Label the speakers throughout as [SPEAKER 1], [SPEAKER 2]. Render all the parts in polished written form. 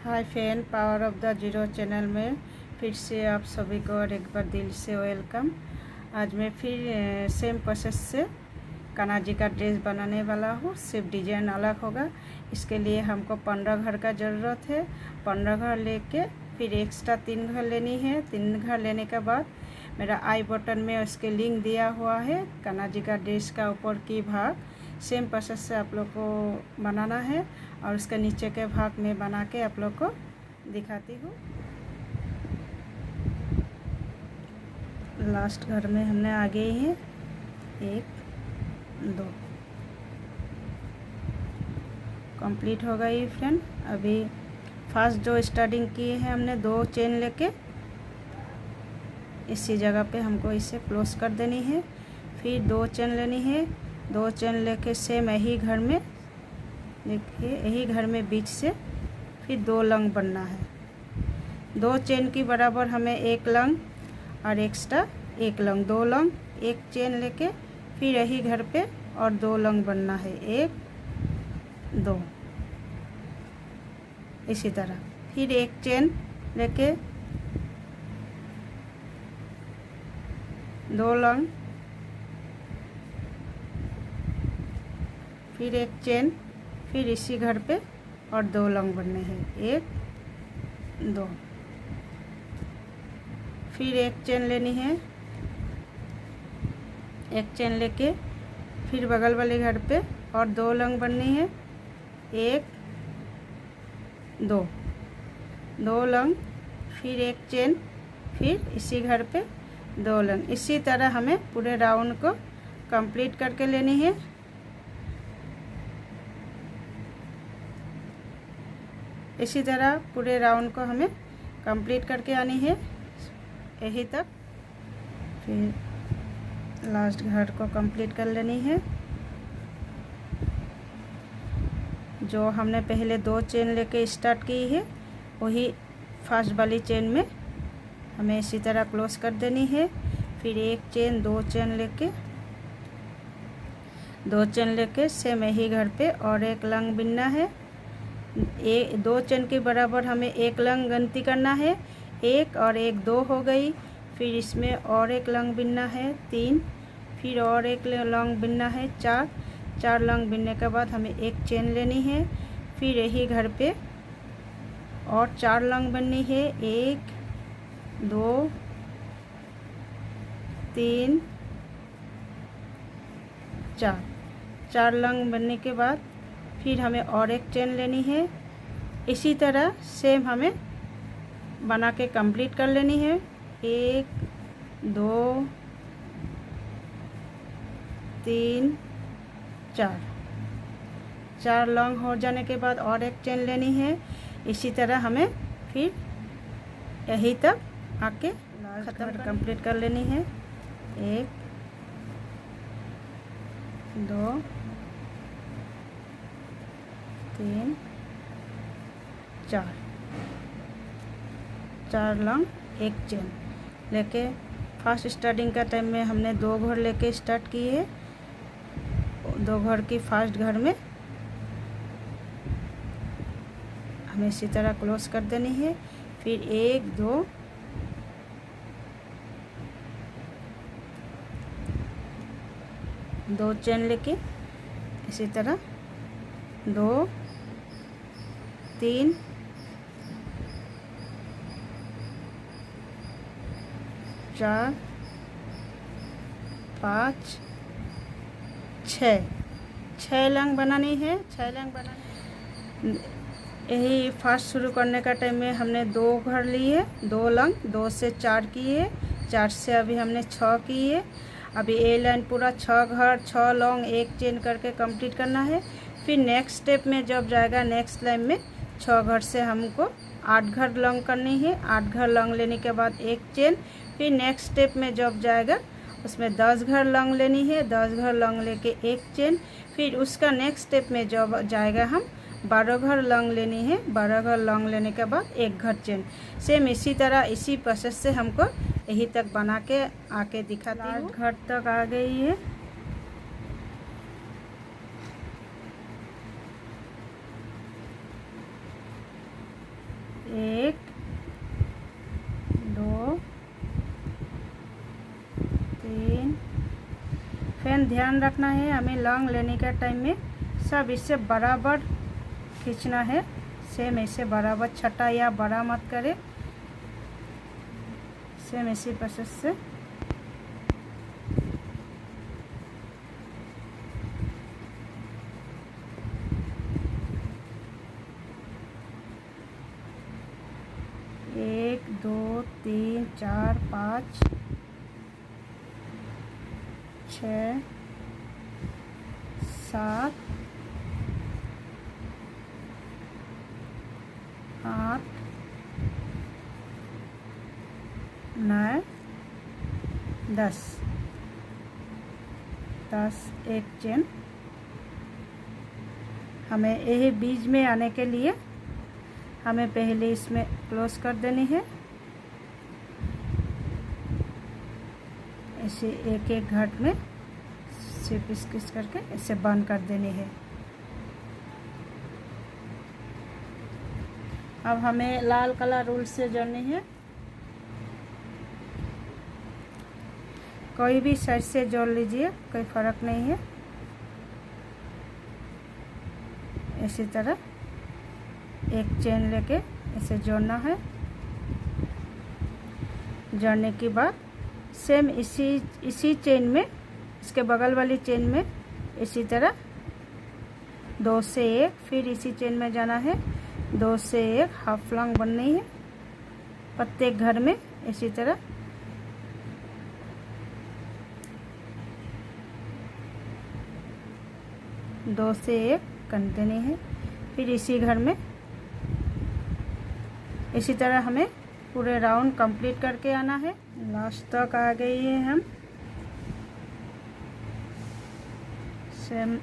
[SPEAKER 1] Hi fan, power of the zero channel में फिर से आप सभी को और एक बार दिल से वेलकम। आज मैं फिर सेम प्रोसेस से कान्हा जी का ड्रेस बनाने वाला हूँ, सिर्फ डिजाइन अलग होगा। इसके लिए हमको 15 घर का ज़रूरत है। 15 घर लेके फिर एक्स्ट्रा 3 घर लेनी है। 3 घर लेने के बाद मेरा आई बटन में उसके लिंक दिया हुआ है। कान्हा जी का ड्रेस का ऊपर की भाग सेम प्रोसेस से आप लोग को बनाना है और उसके नीचे के भाग में बना के आप लोग को दिखाती हूँ। लास्ट घर में हमने आगे ही है 1 2 कंप्लीट हो गई फ्रेंड। अभी फर्स्ट जो स्टार्टिंग की है हमने 2 चेन लेके इसी जगह पे हमको इसे क्लोज कर देनी है। फिर 2 चेन लेनी है। 2 चेन लेके सेम यही घर में, देखिए यही घर में बीच से फिर 2 लंग बनना है। 2 चेन की बराबर हमें 1 लंग और एक्स्ट्रा 1 लंग, 2 लंग, 1 चेन लेके फिर यही घर पे और 2 लंग बनना है, 1 2 इसी तरह। फिर 1 चेन लेके 2 लंग, फिर 1 चेन, फिर इसी घर पे और 2 लंग बनने हैं, 1 2। फिर 1 चेन लेनी है। 1 चेन लेके फिर बगल वाले घर पे और 2 लंग बननी है, 1 2 2 लंग, फिर 1 चेन, फिर इसी घर पे 2 लंग। इसी तरह हमें पूरे राउंड को कंप्लीट करके लेनी है। इसी तरह पूरे राउंड को हमें कंप्लीट करके आनी है यहीं तक। फिर लास्ट घर को कंप्लीट कर लेनी है। जो हमने पहले 2 चेन लेके स्टार्ट की है वही फर्स्ट वाली चेन में हमें इसी तरह क्लोज कर देनी है। फिर 1 चेन, 2 चेन लेके 2 चेन लेके सेम यही घर पे और 1 लंग बिनना है। 2 चेन के बराबर हमें 1 लंग गिनती करना है, 1 और 1 2 हो गई। फिर इसमें और 1 लंग बिनना है, 3, फिर और 1 लंग बिनना है, 4 लंग बिनने के बाद हमें 1 चेन लेनी है। फिर यही घर पे और 4 लंग बननी है, 1 2 3 4 लंग बनने के बाद फिर हमें और 1 चेन लेनी है। इसी तरह सेम हमें बना के कंप्लीट कर लेनी है, 1 2 3 4 लॉन्ग हो जाने के बाद और 1 चेन लेनी है। इसी तरह हमें फिर यहीं तक आके ख़त्म कंप्लीट कर लेनी है, 1 2 3 4 लॉन्ग 1 चेन लेके फर्स्ट स्टार्टिंग का टाइम में हमने 2 घर लेके स्टार्ट किए। 2 घर की फर्स्ट घर में हमें इसी तरह क्लोज कर देनी है। फिर 1 2 2 चेन लेके इसी तरह 2 3 4 5 6 लंग बनानी है। 6 लंग बनानी, यही फर्स्ट शुरू करने का टाइम में हमने 2 घर लिए, 2 लंग, 2 से 4 किए, 4 से अभी हमने 6 किए। अभी ए लाइन पूरा 6 घर 6 लॉन्ग 1 चेन करके कंप्लीट करना है। फिर नेक्स्ट स्टेप में जब जाएगा नेक्स्ट लाइन में 6 घर से हमको 8 घर लॉन्ग करनी है। 8 घर लॉन्ग लेने के बाद 1 चेन। फिर नेक्स्ट स्टेप में जब जाएगा उसमें 10 घर लॉन्ग लेनी है, 10 घर लॉन्ग लेके 1 चेन। फिर उसका नेक्स्ट स्टेप में जब जाएगा हम 12 घर लॉन्ग लेनी है, 12 घर लॉन्ग लेने के बाद 1 घर चेन। सेम इसी तरह इसी प्रोसेस से हमको यही तक बना के आके दिखाती हूँ। घर तक आ गई है। 1 2 3। फिर ध्यान रखना है हमें लॉन्ग लेने का टाइम में सब इससे बराबर खींचना है। सेम ऐसे बराबर छटा या बड़ा मत करे, सेम इसी प्रोसेस से। एक 2 3 4 5 6 7 8 9 10 एक चेन हमें यही बीच में आने के लिए हमें पहले इसमें क्लोज कर देनी है। ऐसे एक एक घाट में सिर्फ किस करके इसे बंद कर देनी है। अब हमें लाल कलर रूल से जोड़नी है। कोई भी साइड से जोड़ लीजिए, कोई फर्क नहीं है। इसी तरह एक चेन लेके इसे जोड़ना है। जोड़ने के बाद सेम इसी चेन में, इसके बगल वाली चेन में इसी तरह 2 से 1, फिर इसी चेन में जाना है। 2 से 1 हाफ लॉन्ग बननी है प्रत्येक घर में। इसी तरह दो से 1 कर देनी है। फिर इसी घर में इसी तरह हमें पूरे राउंड कंप्लीट करके आना है। लास्ट तक आ गई है हम। सेम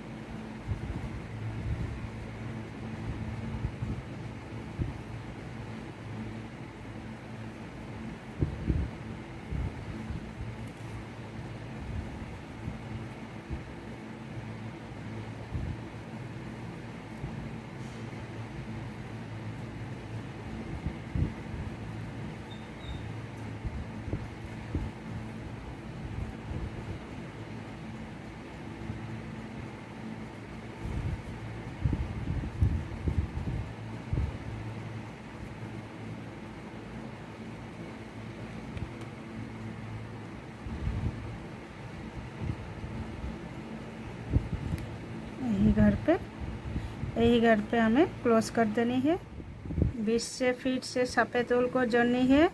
[SPEAKER 1] यही घर पे हमें क्लोज कर देनी है। 20 से फीट से सफ़ेद ऊल को जोड़नी है।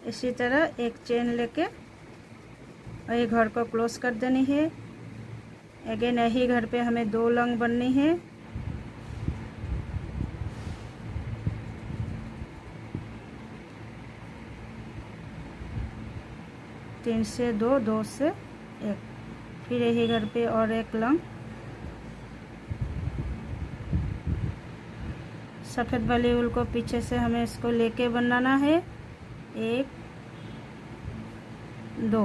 [SPEAKER 1] इसी तरह एक चेन लेके यही घर को क्लोज कर देनी है। अगेन यही घर पे हमें 2 लंग बननी है। तीन से 2, 2 से 1। फिर यही घर पे और एक लंग। सफ़ेद वाली ऊल को पीछे से हमें इसको लेके बनाना है। 1 2।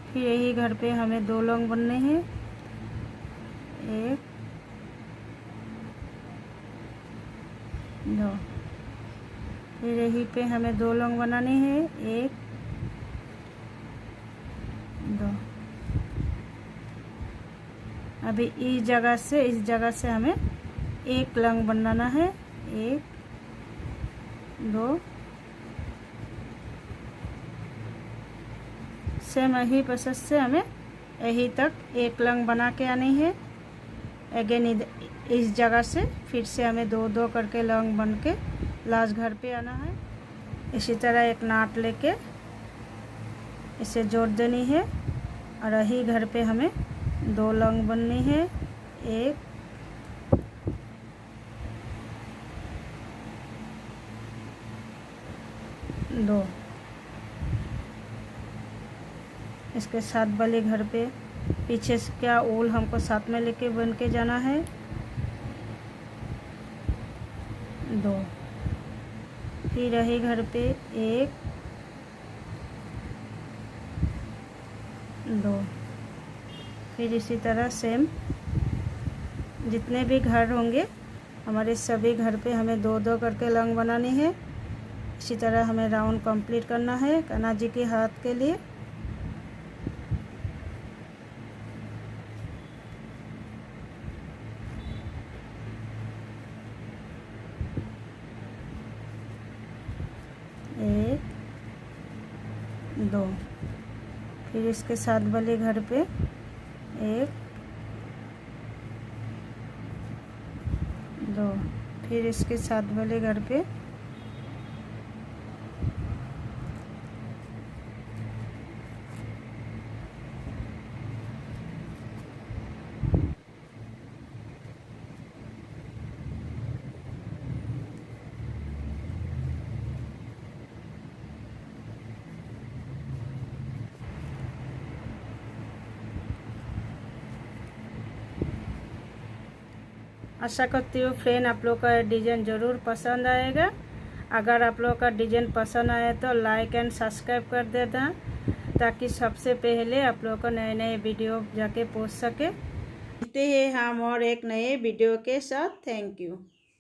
[SPEAKER 1] फिर यही घर पे हमें 2 लॉन्ग बनने हैं। 1 2। फिर यही पे हमें 2 लॉन्ग बनाने हैं। 1 2। अभी इस जगह से हमें 1 लंग बनाना है। 1 2। सेम यही प्रोसेस से हमें यही तक 1 लंग बना के आनी है। अगेन इस जगह से फिर से हमें 2 2 करके लंग बन के लास्ट घर पे आना है। इसी तरह एक नाट लेके इसे जोड़ देनी है और यही घर पे हमें 2 लंग बननी है। 1 2। इसके साथ वाले घर पे पीछे से क्या ऊल हमको साथ में लेके बन के जाना है। 2। फिर यही घर पे 1 2। फिर इसी तरह सेम जितने भी घर होंगे हमारे सभी घर पे हमें 2-2 करके लंग बनानी है। इसी तरह हमें राउंड कंप्लीट करना है कान्हा जी के हाथ के लिए। एक, दो, फिर इसके साथ वाले घर पे एक, दो, फिर इसके साथ वाले घर पे आशा करती हूँ फ्रेंड आप लोग का डिज़ाइन ज़रूर पसंद आएगा। अगर आप लोग का डिज़ाइन पसंद आए तो लाइक एंड सब्सक्राइब कर देना, ताकि सबसे पहले आप लोग को नए नए वीडियो जाके पहुँच सके। मिलते हैं हम और एक नए वीडियो के साथ। Thank you.